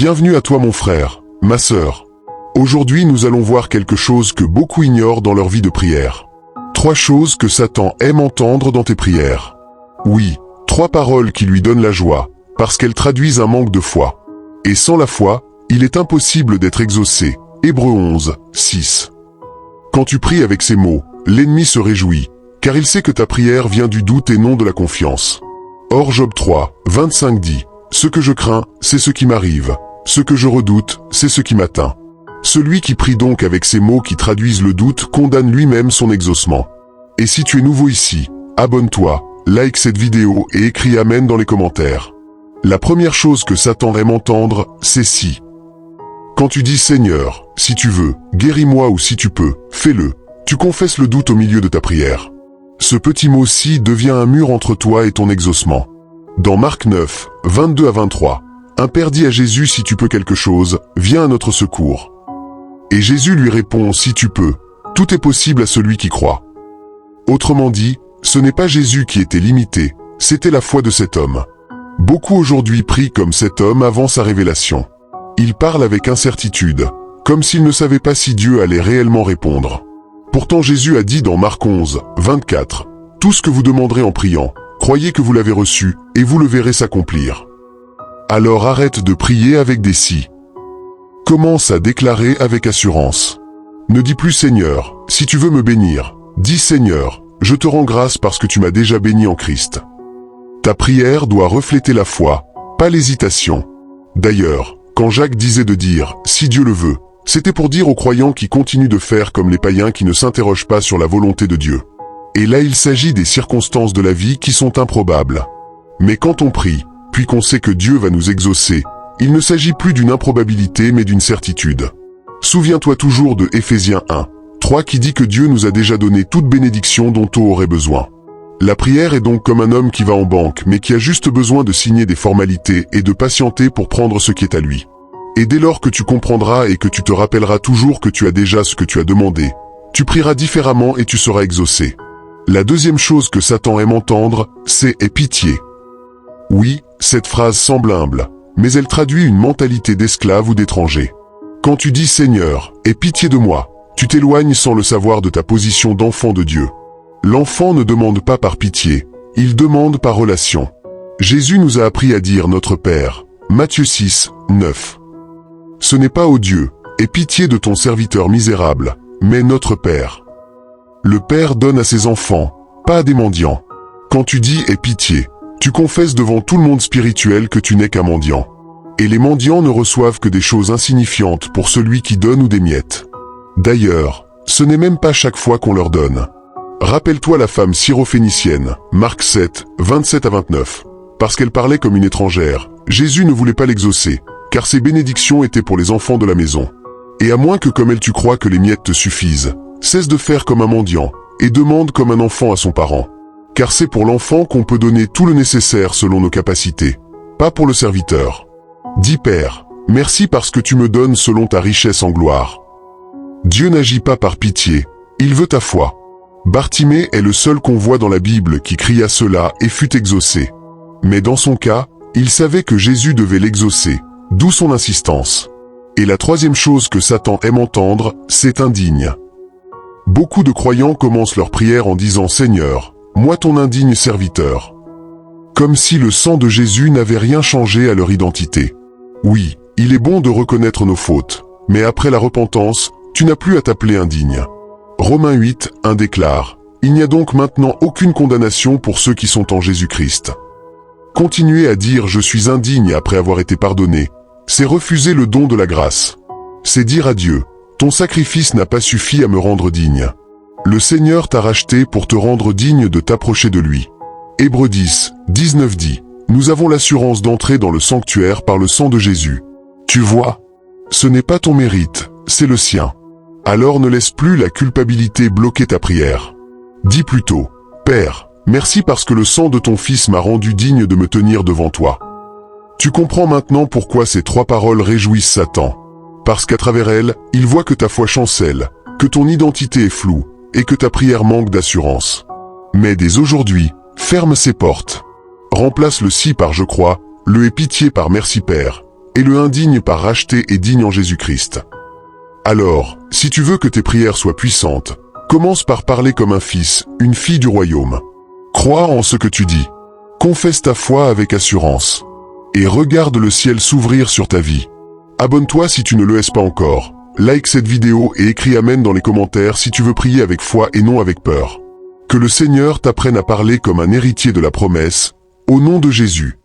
Bienvenue à toi mon frère, ma sœur. Aujourd'hui nous allons voir quelque chose que beaucoup ignorent dans leur vie de prière. 3 choses que Satan aime entendre dans tes prières. Oui, 3 paroles qui lui donnent la joie, parce qu'elles traduisent un manque de foi. Et sans la foi, il est impossible d'être exaucé. Hébreux 11, 6. Quand tu pries avec ces mots, l'ennemi se réjouit, car il sait que ta prière vient du doute et non de la confiance. Or Job 3, 25 dit, « Ce que je crains, c'est ce qui m'arrive. Ce que je redoute, c'est ce qui m'atteint. » Celui qui prie donc avec ces mots qui traduisent le doute condamne lui-même son exaucement. Et si tu es nouveau ici, abonne-toi, like cette vidéo et écris Amen dans les commentaires. La première chose que Satan aime entendre, c'est si. Quand tu dis Seigneur, si tu veux, guéris-moi ou si tu peux, fais-le, tu confesses le doute au milieu de ta prière. Ce petit mot si devient un mur entre toi et ton exaucement. Dans Marc 9, 22 à 23, un père dit à Jésus si tu peux quelque chose, viens à notre secours. Et Jésus lui répond si tu peux, tout est possible à celui qui croit. Autrement dit, ce n'est pas Jésus qui était limité, c'était la foi de cet homme. Beaucoup aujourd'hui prient comme cet homme avant sa révélation. Il parle avec incertitude, comme s'il ne savait pas si Dieu allait réellement répondre. Pourtant Jésus a dit dans Marc 11, 24, « Tout ce que vous demanderez en priant, croyez que vous l'avez reçu, et vous le verrez s'accomplir. » Alors arrête de prier avec des si. Commence à déclarer avec assurance. Ne dis plus Seigneur, si tu veux me bénir, dis Seigneur, je te rends grâce parce que tu m'as déjà béni en Christ. Ta prière doit refléter la foi, pas l'hésitation. D'ailleurs, quand Jacques disait de dire « si Dieu le veut », c'était pour dire aux croyants qui continuent de faire comme les païens qui ne s'interrogent pas sur la volonté de Dieu. Et là il s'agit des circonstances de la vie qui sont improbables. Mais quand on prie, puis qu'on sait que Dieu va nous exaucer, il ne s'agit plus d'une improbabilité mais d'une certitude. Souviens-toi toujours de Éphésiens 1, 3 qui dit que Dieu nous a déjà donné toute bénédiction dont on aurait besoin. La prière est donc comme un homme qui va en banque mais qui a juste besoin de signer des formalités et de patienter pour prendre ce qui est à lui. Et dès lors que tu comprendras et que tu te rappelleras toujours que tu as déjà ce que tu as demandé, tu prieras différemment et tu seras exaucé. La deuxième chose que Satan aime entendre, c'est « aie pitié ». Oui, cette phrase semble humble, mais elle traduit une mentalité d'esclave ou d'étranger. Quand tu dis « Seigneur, aie pitié de moi », tu t'éloignes sans le savoir de ta position d'enfant de Dieu. L'enfant ne demande pas par pitié, il demande par relation. Jésus nous a appris à dire notre Père, Matthieu 6, 9. Ce n'est pas ô Dieu, aie pitié de ton serviteur misérable, mais notre Père. Le Père donne à ses enfants, pas à des mendiants. Quand tu dis aie pitié, tu confesses devant tout le monde spirituel que tu n'es qu'un mendiant. Et les mendiants ne reçoivent que des choses insignifiantes pour celui qui donne ou des miettes. D'ailleurs, ce n'est même pas chaque fois qu'on leur donne. Rappelle-toi la femme syrophénicienne, Marc 7, 27 à 29. Parce qu'elle parlait comme une étrangère, Jésus ne voulait pas l'exaucer, car ses bénédictions étaient pour les enfants de la maison. Et à moins que comme elle tu crois que les miettes te suffisent, cesse de faire comme un mendiant, et demande comme un enfant à son parent. Car c'est pour l'enfant qu'on peut donner tout le nécessaire selon nos capacités, pas pour le serviteur. Dis Père, merci parce que tu me donnes selon ta richesse en gloire. Dieu n'agit pas par pitié, il veut ta foi. Bartimée est le seul qu'on voit dans la Bible qui cria cela et fut exaucé. Mais dans son cas, il savait que Jésus devait l'exaucer, d'où son insistance. Et la troisième chose que Satan aime entendre, c'est indigne. Beaucoup de croyants commencent leur prière en disant « Seigneur, moi ton indigne serviteur ». Comme si le sang de Jésus n'avait rien changé à leur identité. Oui, il est bon de reconnaître nos fautes, mais après la repentance, tu n'as plus à t'appeler indigne. Romains 8, 1 déclare « Il n'y a donc maintenant aucune condamnation pour ceux qui sont en Jésus-Christ ». Continuer à dire « Je suis indigne après avoir été pardonné », c'est refuser le don de la grâce. C'est dire à Dieu « Ton sacrifice n'a pas suffi à me rendre digne. Le Seigneur t'a racheté pour te rendre digne de t'approcher de lui. » Hébreux 10, 19 dit « Nous avons l'assurance d'entrer dans le sanctuaire par le sang de Jésus. » Tu vois, ce n'est pas ton mérite, c'est le sien. Alors ne laisse plus la culpabilité bloquer ta prière. Dis plutôt « Père, merci parce que le sang de ton Fils m'a rendu digne de me tenir devant toi. » Tu comprends maintenant pourquoi ces 3 paroles réjouissent Satan. Parce qu'à travers elles, il voit que ta foi chancelle, que ton identité est floue, et que ta prière manque d'assurance. Mais dès aujourd'hui, ferme ses portes. Remplace le si par je crois, le aie pitié par merci Père, et le indigne par racheté et digne en Jésus-Christ. Alors, si tu veux que tes prières soient puissantes, commence par parler comme un fils, une fille du royaume. Crois en ce que tu dis. Confesse ta foi avec assurance. Et regarde le ciel s'ouvrir sur ta vie. Abonne-toi si tu ne le es pas encore. Like cette vidéo et écris Amen dans les commentaires si tu veux prier avec foi et non avec peur. Que le Seigneur t'apprenne à parler comme un héritier de la promesse, au nom de Jésus.